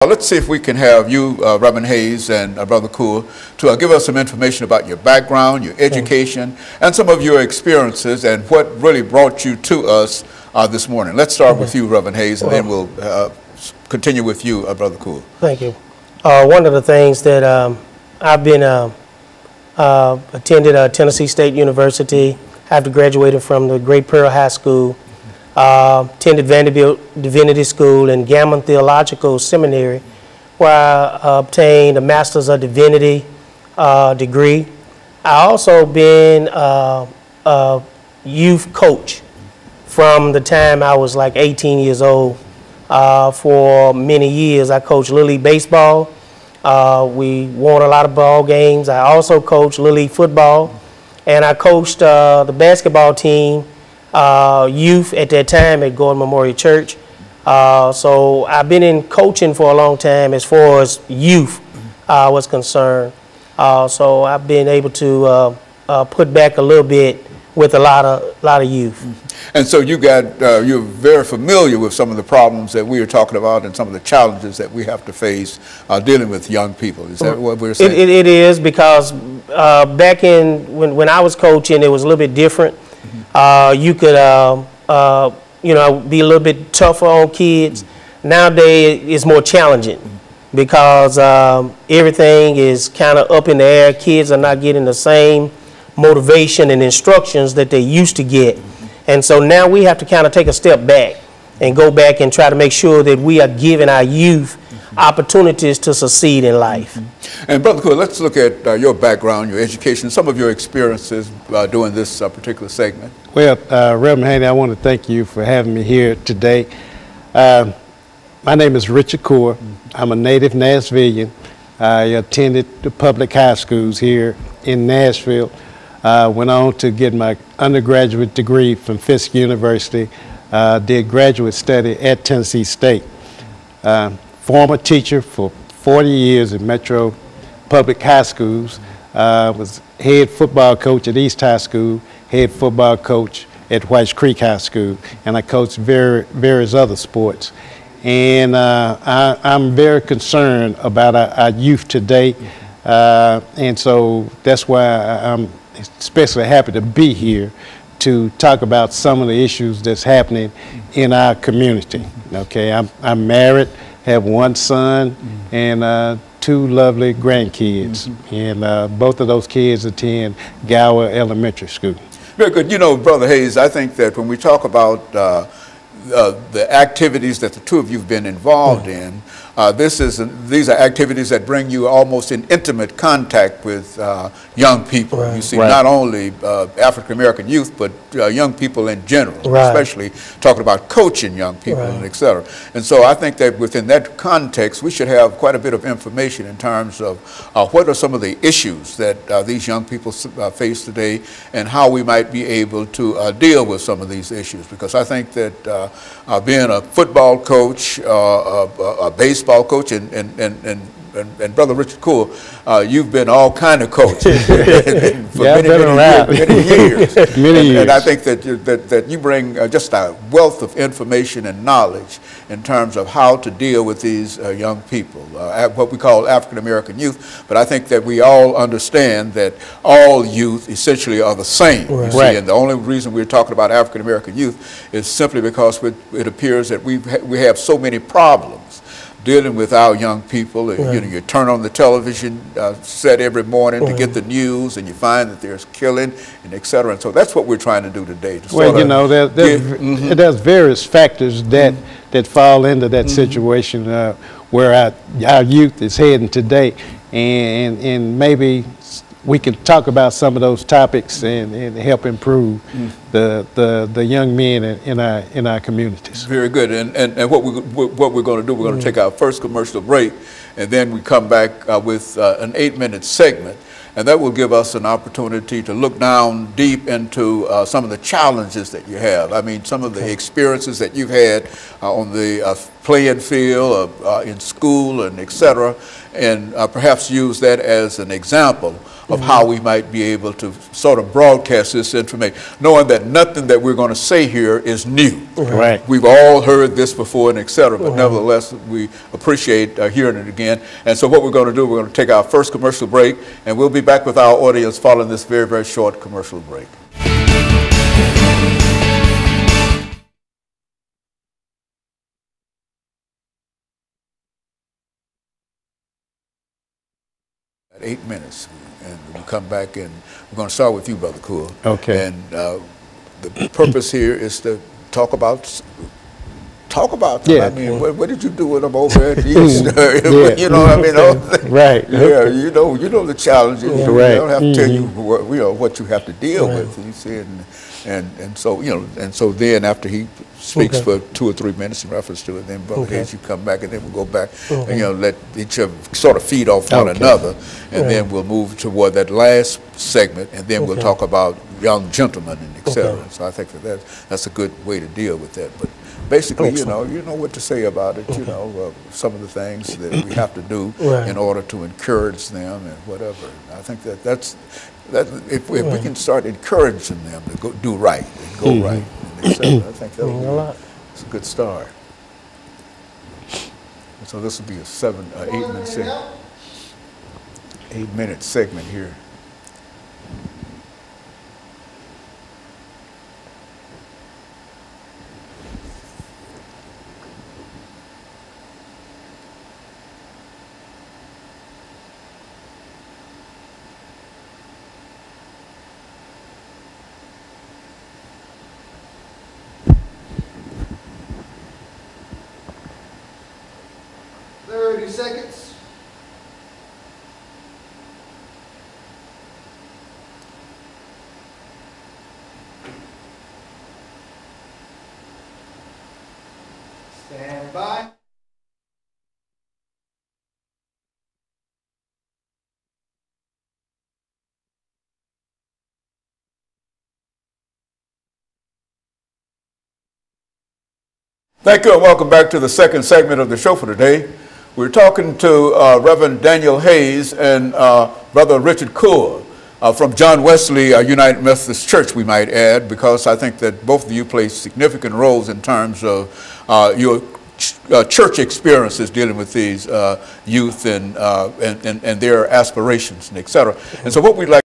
Let's see if we can have you, Reverend Hayes and Brother Coure, to give us some information about your background, your education, and some of your experiences and what really brought you to us this morning. Let's start with you, Reverend Hayes, and then we'll continue with you, Brother Coure. Thank you. One of the things that I've been attended Tennessee State University after graduating from the Great Pearl High School. Attended Vanderbilt Divinity School and Gammon Theological Seminary, where I obtained a Master's of Divinity degree. I also been a youth coach from the time I was like 18 years old. For many years, I coached Little League Baseball. We won a lot of ball games. I also coached Little League Football, and I coached the basketball team youth at that time at Gordon Memorial Church. So I've been in coaching for a long time as far as youth was concerned. So I've been able to put back a little bit with a lot of youth. And so you're very familiar with some of the problems that we are talking about and some of the challenges that we have to face dealing with young people. Is that what we're saying? It is, because back when I was coaching, it was a little bit different. You could, you know, be a little bit tougher on kids. Nowadays, it's more challenging because everything is kind of up in the air. Kids are not getting the same motivation and instructions that they used to get. And so now we have to kind of take a step back and go back and try to make sure that we are giving our youth opportunities to succeed in life. And Brother Coure, let's look at your background, your education, some of your experiences doing this particular segment. Well, Reverend Haney, I want to thank you for having me here today. My name is RCoure4. I'm a native Nashvilleian. I attended the public high schools here in Nashville. Went on to get my undergraduate degree from Fisk University. Did graduate study at Tennessee State. Former teacher for 40 years at Metro Public High Schools. Was head football coach at East High School, head football coach at Whites Creek High School, and I coached various other sports. And I'm very concerned about our youth today, and so that's why I'm especially happy to be here to talk about some of the issues that's happening in our community. Okay, I'm married, have one son, and two lovely grandkids, and both of those kids attend Gower Elementary School. Very good. You know, Brother Hayes, I think that when we talk about the activities that the two of you have been involved in, these are activities that bring you almost in intimate contact with young people. Right. You see, not only African American youth, but young people in general, especially talking about coaching young people, and et cetera. And so I think that within that context, we should have quite a bit of information in terms of what are some of the issues that these young people face today, and how we might be able to deal with some of these issues. Because I think that being a football coach, a baseball coach, and Brother RCoure, you've been all kind of coaches for many years. And I think that you bring just a wealth of information and knowledge in terms of how to deal with these young people, what we call African American youth. But I think that we all understand that all youth essentially are the same. You see, and the only reason we're talking about African American youth is simply because it appears that we have so many problems dealing with our young people. You know, you turn on the television set every morning to get the news, and you find that there's killing and et cetera. And so that's what we're trying to do today. Well, you know, there's various factors that fall into that situation where our youth is heading today, and maybe we can talk about some of those topics and help improve the young men in our communities. Very good. And what we're going to do, we're going to take our first commercial break, and then we come back with an 8-minute segment. And that will give us an opportunity to look down deep into some of the challenges that you have. I mean, some of the experiences that you've had on the playing field or in school and et cetera, and perhaps use that as an example of how we might be able to sort of broadcast this information, knowing that nothing that we're going to say here is new. Right. We've all heard this before and et cetera, but nevertheless, we appreciate hearing it again. And so what we're going to do, we're going to take our first commercial break, and we'll be back with our audience following this very, very short commercial break. At 8 minutes, and we'll come back, and we're going to start with you, Brother Coure. Okay. And the purpose here is to talk about them. Yeah. I mean, what did you do with them over at East? Yeah. You know, I mean, right. Yeah, you know the challenges. Yeah. I don't have to tell Mm-hmm. you what you have to deal with. You see, and so and so then after he speaks for 2 or 3 minutes in reference to it, then Brother Hayes, you come back, and then we'll go back and let each of sort of feed off one another, and then we'll move toward that last segment, and then we'll talk about young gentlemen and et cetera. So I think that's a good way to deal with that. But basically, you know what to say about it. You know, some of the things that we have to do in order to encourage them and whatever. I think that's if we can start encouraging them to do right and go right, and et cetera, I think that's a good start. So this will be a 8-minute segment here. Seconds. Stand by. Thank you, and welcome back to the second segment of the show for today. We're talking to Reverend Daniel Hayes and Brother Richard Coure from John Wesley United Methodist Church, we might add, because I think that both of you play significant roles in terms of your church experiences dealing with these youth and their aspirations and et cetera. And so what we'd like